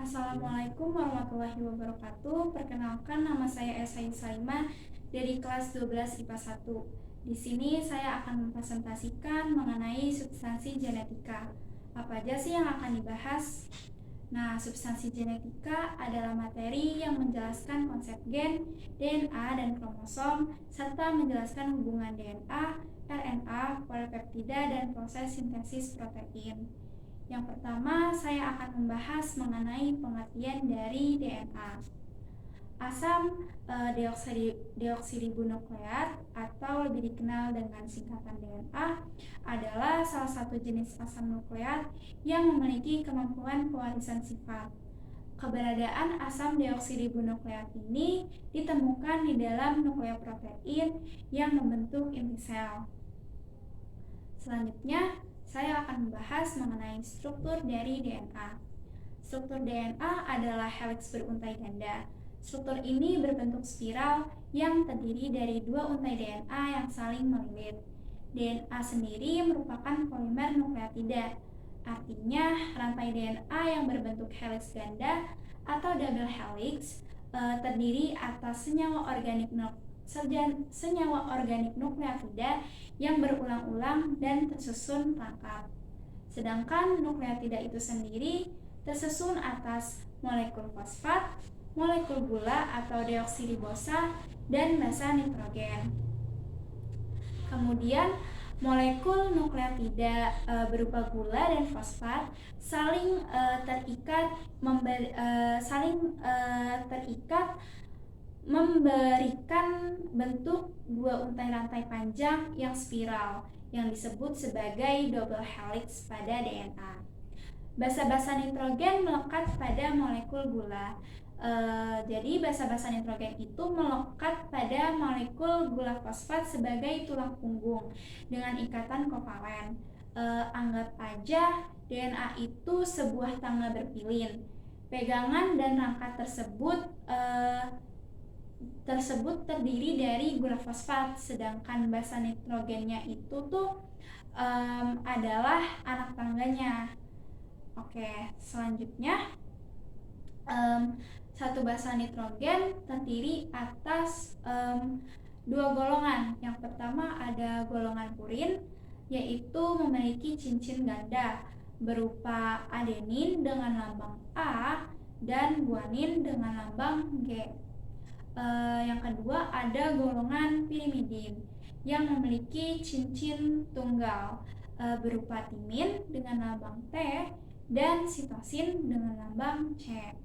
Assalamualaikum warahmatullahi wabarakatuh. Perkenalkan, nama saya Esa Yusaima dari kelas 12 IPA 1. Di sini saya akan mempresentasikan mengenai substansi genetika. Apa aja sih yang akan dibahas? Nah, substansi genetika adalah materi yang menjelaskan konsep gen, DNA, dan kromosom, serta menjelaskan hubungan DNA, RNA, polipeptida, dan proses sintesis protein. Yang pertama, saya akan membahas mengenai pengertian dari DNA. Asam deoksiribonukleat atau lebih dikenal dengan singkatan DNA adalah salah satu jenis asam nukleat yang memiliki kemampuan pewarisan sifat. Keberadaan asam deoksiribonukleat ini ditemukan di dalam nukleoprotein yang membentuk inti sel. Selanjutnya, saya akan membahas mengenai struktur dari DNA. Struktur DNA adalah heliks beruntai ganda. Struktur ini berbentuk spiral yang terdiri dari dua untai DNA yang saling melilit. DNA sendiri merupakan polimer nukleotida. Artinya, rantai DNA yang berbentuk heliks ganda atau double helix terdiri atas senyawa organik nukleotida yang berulang-ulang dan tersusun rangkap. Sedangkan nukleotida itu sendiri tersusun atas molekul fosfat, molekul gula atau deoksiribosa, dan basa nitrogen. Kemudian molekul nukleotida berupa gula dan fosfat saling terikat memberikan bentuk dua untai rantai panjang yang spiral yang disebut sebagai double helix pada DNA. Basa-basa nitrogen melekat pada molekul gula. Jadi basa-basa nitrogen itu melekat pada molekul gula fosfat sebagai tulang punggung dengan ikatan kovalen. Anggap aja DNA itu sebuah tangga berpilin. Pegangan dan rangka tersebut terdiri dari gula fosfat, sedangkan basa nitrogennya itu adalah anak tangganya. Oke, selanjutnya satu basa nitrogen terdiri atas dua golongan. Yang pertama ada golongan purin, yaitu memiliki cincin ganda berupa adenin dengan lambang A dan guanin dengan lambang G. Yang kedua ada golongan pirimidin yang memiliki cincin tunggal berupa timin dengan lambang T dan sitosin dengan lambang C.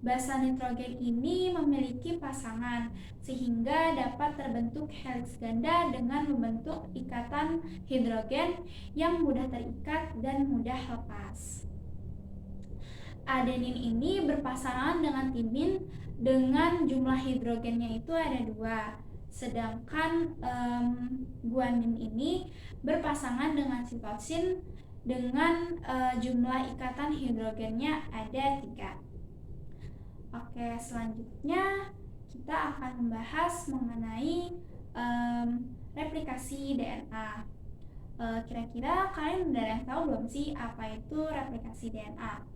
Basa nitrogen ini memiliki pasangan sehingga dapat terbentuk heliks ganda dengan membentuk ikatan hidrogen yang mudah terikat dan mudah lepas. Adenin ini berpasangan dengan timin dengan jumlah hidrogennya itu ada 2. Sedangkan guanin ini berpasangan dengan sitosin dengan jumlah ikatan hidrogennya ada 3. Oke, selanjutnya kita akan membahas mengenai replikasi DNA. Kira-kira kalian udah ada yang tahu belum sih apa itu replikasi DNA?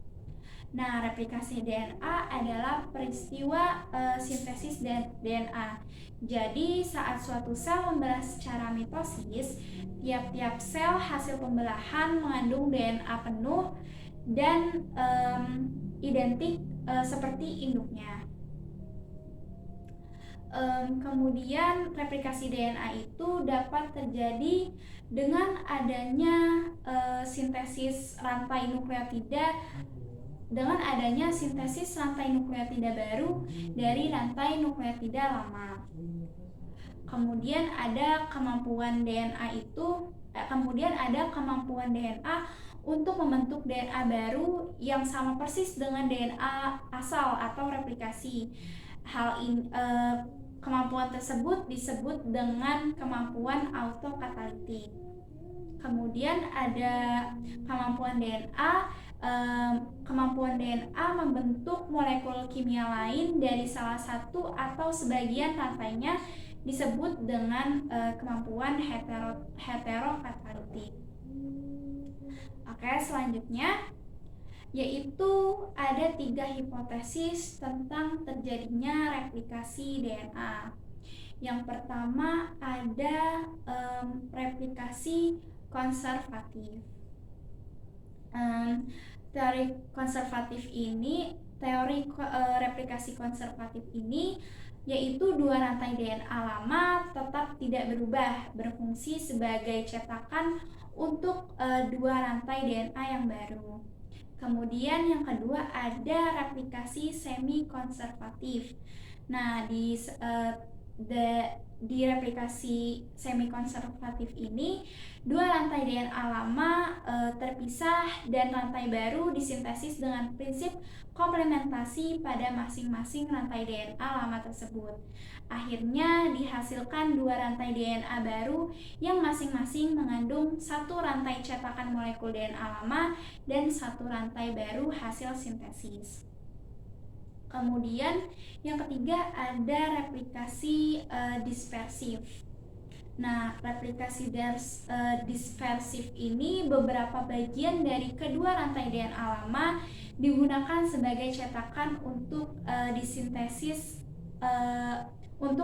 Nah, replikasi DNA adalah peristiwa sintesis DNA. Jadi, saat suatu sel membelah secara mitosis, tiap-tiap sel hasil pembelahan mengandung DNA penuh dan identik seperti induknya. Kemudian replikasi DNA itu dapat terjadi dengan adanya sintesis rantai nukleotida baru dari rantai nukleotida lama. Kemudian ada kemampuan DNA untuk membentuk DNA baru yang sama persis dengan DNA asal atau replikasi. Kemampuan tersebut disebut dengan kemampuan autokatalitik. Kemudian ada kemampuan DNA membentuk molekul kimia lain dari salah satu atau sebagian rantainya disebut dengan kemampuan heterokatalitik. Oke, selanjutnya yaitu ada 3 hipotesis tentang terjadinya replikasi DNA. Yang pertama ada replikasi konservatif. Teori replikasi konservatif ini yaitu dua rantai DNA lama tetap tidak berubah, berfungsi sebagai cetakan untuk dua rantai DNA yang baru. Kemudian yang kedua ada replikasi semi konservatif. Nah, di replikasi semi konservatif ini dua rantai DNA lama terpisah dan rantai baru disintesis dengan prinsip komplementasi pada masing-masing rantai DNA lama tersebut. Akhirnya dihasilkan dua rantai DNA baru yang masing-masing mengandung satu rantai cetakan molekul DNA lama dan satu rantai baru hasil sintesis. Kemudian yang ketiga ada replikasi dispersif. Nah, replikasi dispersif ini beberapa bagian dari kedua rantai DNA lama digunakan sebagai cetakan untuk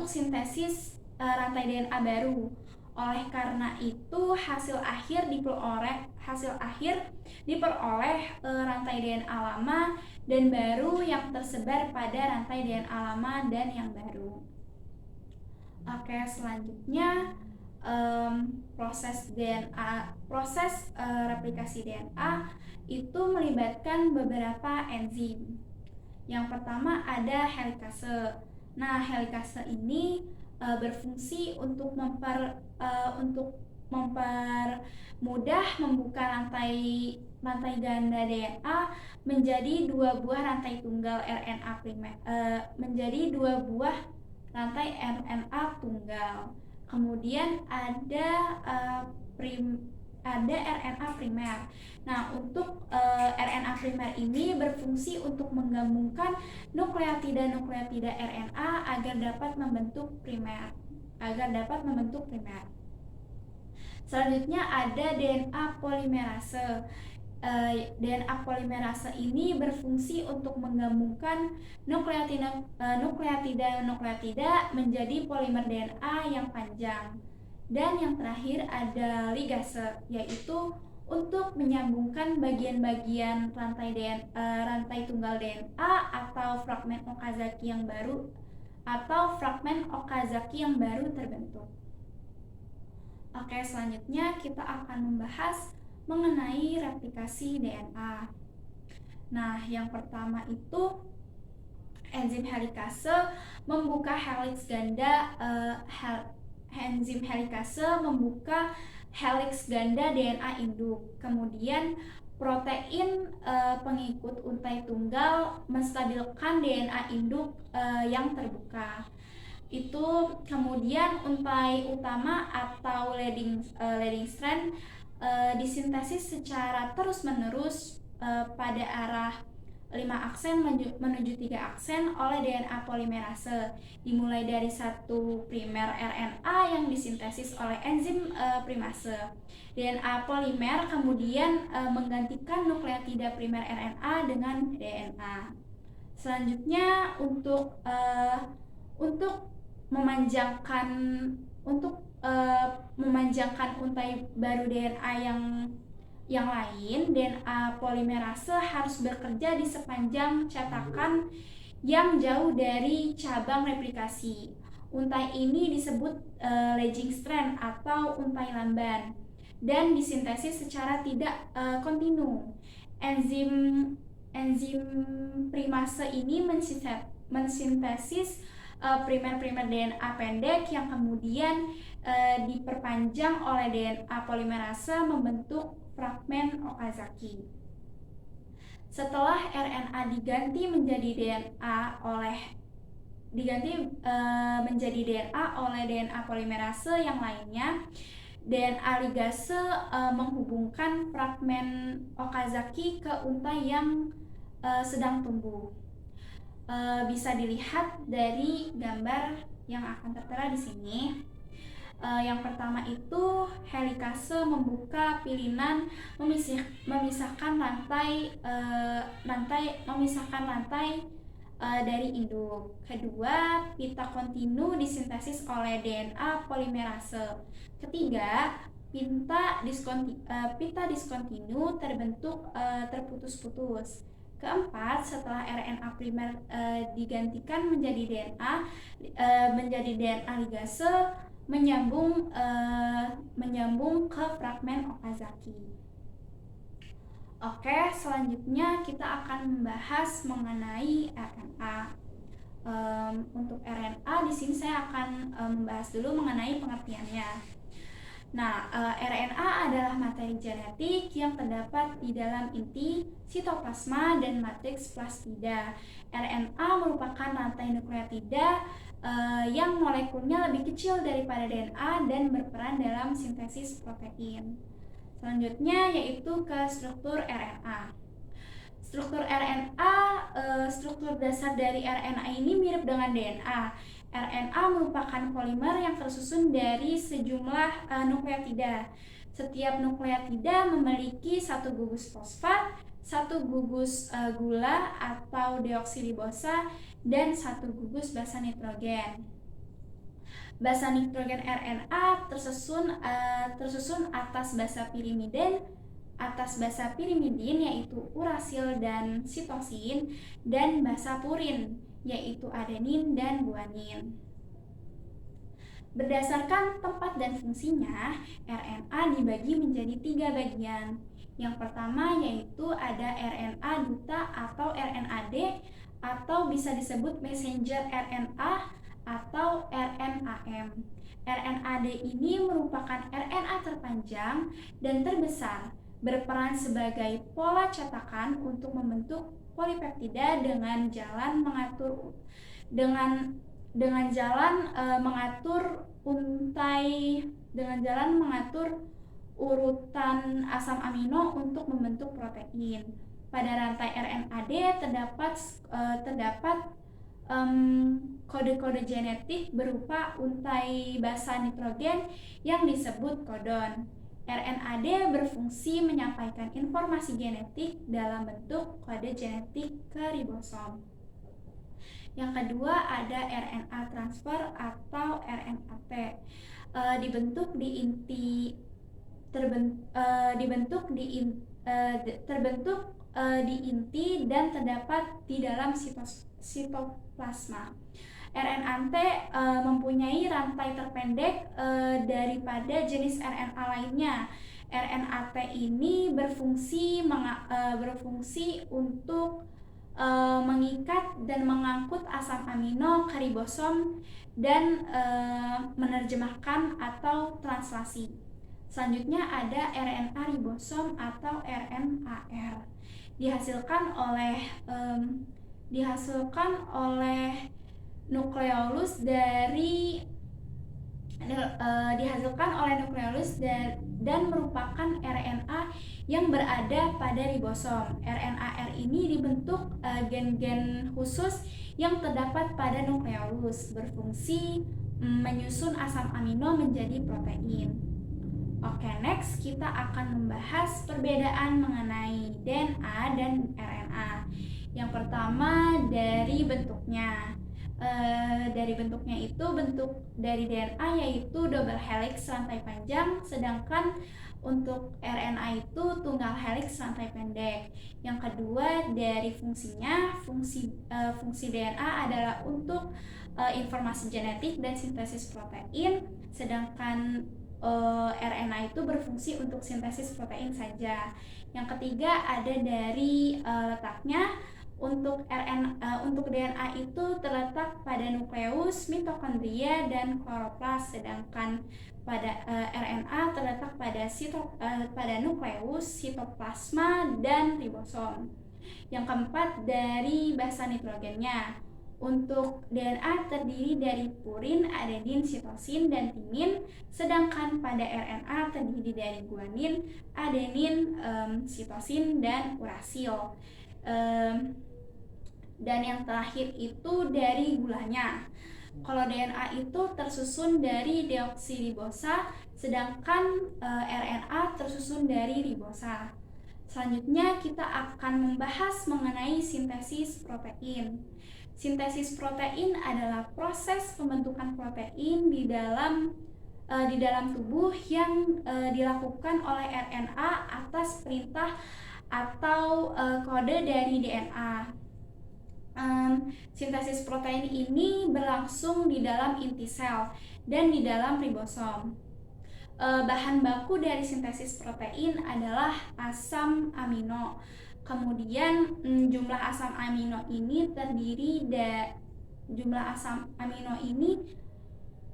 sintesis rantai DNA baru. Oleh karena itu hasil akhir diperoleh rantai DNA lama dan baru yang tersebar pada rantai DNA lama dan yang baru. Oke, selanjutnya proses replikasi DNA itu melibatkan beberapa enzim. Yang pertama ada helikase. Nah, helikase ini berfungsi untuk mempermudah membuka rantai ganda DNA menjadi dua buah rantai tunggal RNA primer, Kemudian ada RNA primer. Nah, untuk RNA primer ini berfungsi untuk menggabungkan nukleotida RNA agar dapat membentuk primer. Selanjutnya ada DNA polimerase. DNA polimerase ini berfungsi untuk menggabungkan nukleotida menjadi polimer DNA yang panjang. Dan yang terakhir ada ligase, yaitu untuk menyambungkan bagian-bagian rantai tunggal DNA atau fragmen Okazaki yang baru terbentuk. Oke, selanjutnya kita akan membahas mengenai replikasi DNA. Nah, yang pertama itu enzim helikase membuka heliks ganda DNA induk. Kemudian protein pengikut untai tunggal menstabilkan DNA induk yang terbuka. Itu kemudian untai utama atau leading strand disintesis secara terus-menerus pada arah 5 aksen menuju 3 aksen oleh DNA polimerase, dimulai dari satu primer RNA yang disintesis oleh enzim primase. DNA polimer kemudian menggantikan nukleotida primer RNA dengan DNA. Selanjutnya untuk memanjangkan untai baru DNA yang lain, DNA polimerase harus bekerja di sepanjang cetakan yang jauh dari cabang replikasi. Untai ini disebut leading strand atau untai lamban dan disintesis secara tidak kontinu. Enzim primase ini mensintesis primer DNA pendek yang kemudian diperpanjang oleh DNA polimerase membentuk fragmen Okazaki. Setelah RNA diganti menjadi DNA oleh DNA polimerase yang lainnya, DNA ligase menghubungkan fragmen Okazaki ke untai yang sedang tumbuh. Bisa dilihat dari gambar yang akan tertera di sini. Yang pertama itu helikase membuka pilihan memisahkan rantai dari induk. Kedua, pita kontinu disintesis oleh DNA polimerase. Ketiga, pita diskontinu terbentuk terputus-putus. Keempat, setelah RNA primer digantikan menjadi DNA ligase menyambung ke fragmen Okazaki. Oke, selanjutnya kita akan membahas mengenai RNA. Untuk RNA di sini saya akan membahas dulu mengenai pengertiannya. Nah, RNA adalah materi genetik yang terdapat di dalam inti, sitoplasma, dan matriks plastida. RNA merupakan rantai nukleotida yang molekulnya lebih kecil daripada DNA dan berperan dalam sintesis protein. Selanjutnya yaitu ke struktur RNA. Struktur dasar dari RNA ini mirip dengan DNA. RNA merupakan polimer yang tersusun dari sejumlah nukleotida. Setiap nukleotida memiliki satu gugus fosfat, satu gugus gula atau deoksiribosa, dan satu gugus basa nitrogen. Basa nitrogen RNA tersusun atas basa pirimidin yaitu urasil dan sitosin, dan basa purin yaitu adenin dan guanin. Berdasarkan tempat dan fungsinya, RNA dibagi menjadi 3 bagian. Yang pertama yaitu ada RNA duta atau RNAd, atau bisa disebut messenger RNA atau RNAm. RNAd ini merupakan RNA terpanjang dan terbesar, berperan sebagai pola cetakan untuk membentuk polipeptida dengan jalan mengatur urutan asam amino untuk membentuk protein. Pada rantai RNAd terdapat kode-kode genetik berupa untai basa nitrogen yang disebut kodon. RNAd berfungsi menyampaikan informasi genetik dalam bentuk kode genetik ke ribosom. Yang kedua ada RNA transfer atau RNAT. Terbentuk di inti dan terdapat di dalam sitoplasma. RNAT mempunyai rantai terpendek daripada jenis RNA lainnya. RNAT ini berfungsi untuk mengikat dan mengangkut asam amino ke ribosom dan menerjemahkan atau translasi. Selanjutnya ada RNA ribosom atau RNAR. Dihasilkan oleh nukleolus dan merupakan RNA yang berada pada ribosom. RNAR ini dibentuk gen-gen khusus yang terdapat pada nukleolus, berfungsi menyusun asam amino menjadi protein. Oke, next kita akan membahas perbedaan mengenai DNA dan RNA. Yang pertama dari bentuknya. Bentuk dari DNA yaitu double helix rantai panjang, sedangkan untuk RNA itu tunggal helix rantai pendek. Yang kedua dari fungsinya, fungsi DNA adalah untuk informasi genetik dan sintesis protein, sedangkan RNA itu berfungsi untuk sintesis protein saja. Yang ketiga ada dari letaknya. Untuk DNA itu terletak pada nukleus, mitokondria, dan kloroplas, sedangkan pada RNA terletak pada nukleus, sitoplasma, dan ribosom. Yang keempat dari basa nitrogennya. Untuk DNA terdiri dari purin, adenin, sitosin, dan timin, sedangkan pada RNA terdiri dari guanin, adenin, sitosin, dan urasil. Dan yang terakhir itu dari gulanya. Kalau DNA itu tersusun dari deoksiribosa, sedangkan RNA tersusun dari ribosa. Selanjutnya kita akan membahas mengenai sintesis protein. Sintesis protein adalah proses pembentukan protein di dalam tubuh yang dilakukan oleh RNA atas perintah atau kode dari DNA. Sintesis protein ini berlangsung di dalam inti sel dan di dalam ribosom. Bahan baku dari sintesis protein adalah asam amino. Kemudian jumlah asam amino ini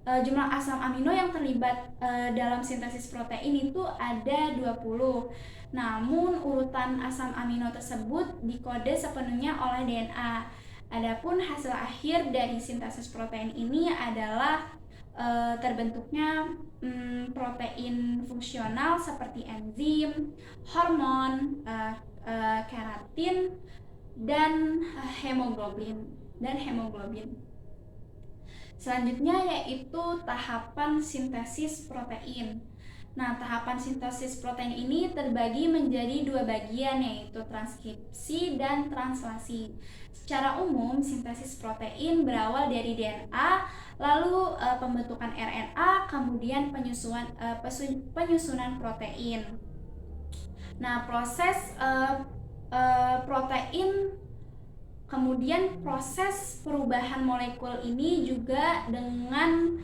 jumlah asam amino yang terlibat dalam sintesis protein itu ada 20. Namun urutan asam amino tersebut dikode sepenuhnya oleh DNA. Adapun hasil akhir dari sintesis protein ini adalah terbentuknya protein fungsional seperti enzim, hormon, keratin, dan hemoglobin. Selanjutnya yaitu tahapan sintesis protein. Nah, tahapan sintesis protein ini terbagi menjadi dua bagian, yaitu transkripsi dan translasi. Secara umum, sintesis protein berawal dari DNA, lalu pembentukan RNA, kemudian penyusunan protein. Nah, proses protein, kemudian proses perubahan molekul ini juga dengan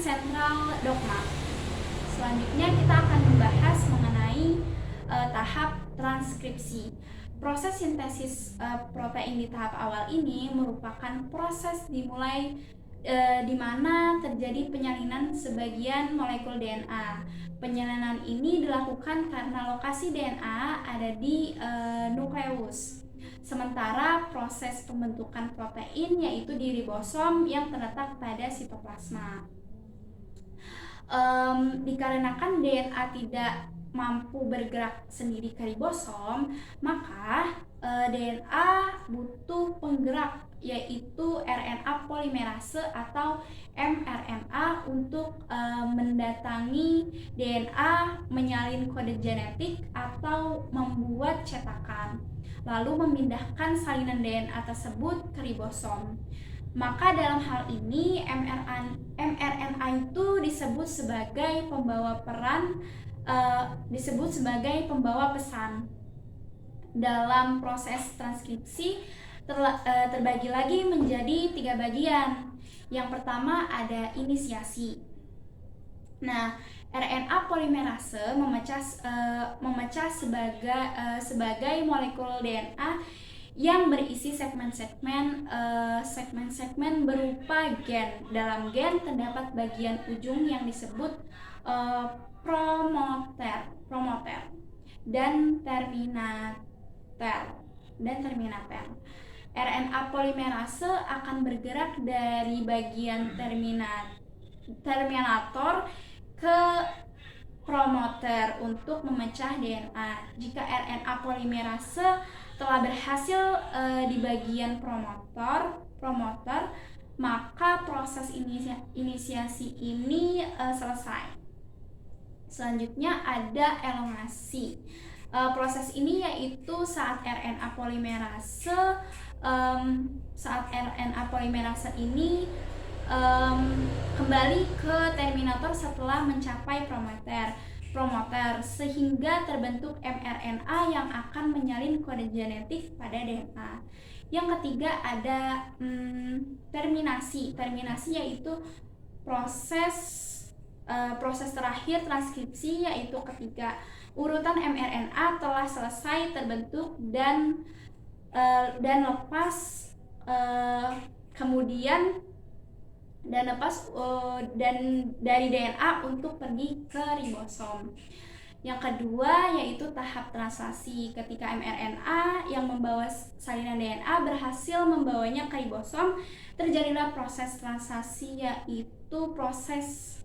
sentral dogma. Selanjutnya kita akan membahas mengenai tahap transkripsi. Proses sintesis protein di tahap awal ini merupakan proses dimulai di mana terjadi penyalinan sebagian molekul DNA. Penyalinan ini dilakukan karena lokasi DNA ada di nukleus. Sementara proses pembentukan protein yaitu di ribosom yang terletak pada sitoplasma. Dikarenakan DNA tidak mampu bergerak sendiri ke ribosom, maka DNA butuh penggerak yaitu RNA polimerase atau mRNA untuk mendatangi DNA, menyalin kode genetik atau membuat cetakan, lalu memindahkan salinan DNA tersebut ke ribosom. Maka dalam hal ini mRNA itu disebut sebagai pembawa pesan. Dalam proses transkripsi terbagi lagi menjadi 3 bagian. Yang pertama ada inisiasi. Nah, RNA polimerase memecah sebagai molekul DNA yang berisi segmen-segmen berupa gen. Dalam gen terdapat bagian ujung yang disebut promoter dan terminator. RNA polimerase akan bergerak dari bagian terminator ke promoter untuk memecah DNA. Jika RNA polimerase telah berhasil di bagian promoter, maka proses inisiasi ini selesai. Selanjutnya ada elongasi. Proses ini yaitu saat RNA polimerase ini kembali ke terminator setelah mencapai promoter sehingga terbentuk mRNA yang akan menyalin kode genetik pada DNA. Yang ketiga ada terminasi. Terminasi yaitu proses terakhir transkripsi, yaitu ketika urutan mRNA telah selesai terbentuk dan lepas dari DNA untuk pergi ke ribosom. Yang kedua yaitu tahap translasi. Ketika mRNA yang membawa salinan DNA berhasil membawanya ke ribosom, terjadilah proses translasi, yaitu proses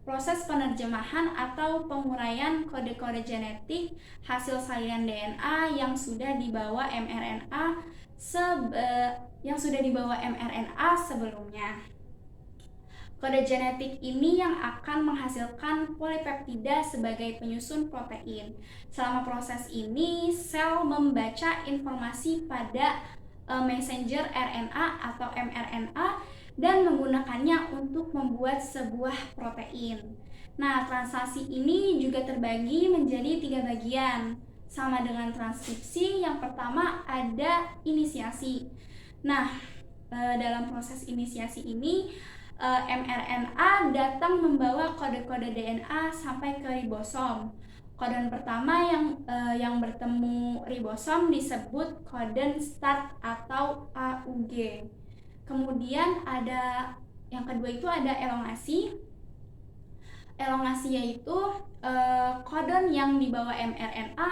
proses penerjemahan atau penguraian kode-kode genetik hasil salinan DNA yang sudah dibawa mRNA sebelumnya. Kode genetik ini yang akan menghasilkan polipeptida sebagai penyusun protein. Selama proses ini, sel membaca informasi pada messenger RNA atau mRNA dan menggunakannya untuk membuat sebuah protein. Nah, translasi ini juga terbagi menjadi 3 bagian. Sama dengan transkripsi, yang pertama ada inisiasi. Nah, dalam proses inisiasi ini, mRNA datang membawa kode-kode DNA sampai ke ribosom. Kodon pertama yang bertemu ribosom disebut kodon start atau AUG. Kemudian ada yang kedua itu ada elongasi. Elongasi yaitu kodon yang dibawa mRNA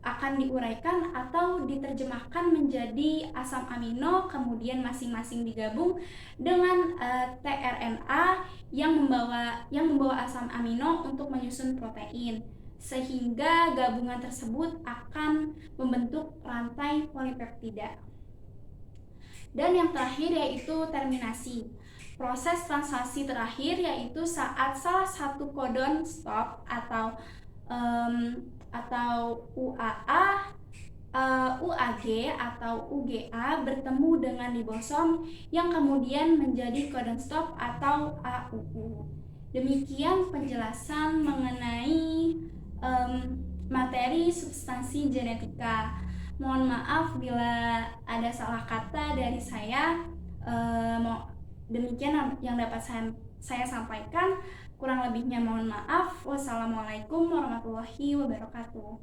akan diuraikan atau diterjemahkan menjadi asam amino, kemudian masing-masing digabung dengan tRNA yang membawa asam amino untuk menyusun protein, sehingga gabungan tersebut akan membentuk rantai polipeptida. Dan yang terakhir yaitu terminasi. Proses translasi terakhir yaitu saat salah satu kodon stop atau UAA, UAG atau UGA bertemu dengan ribosom yang kemudian menjadi kodon stop atau AUU. Demikian penjelasan mengenai materi substansi genetika. Mohon maaf bila ada salah kata dari saya. Demikian yang dapat saya sampaikan. Kurang lebihnya mohon maaf. Wassalamualaikum warahmatullahi wabarakatuh.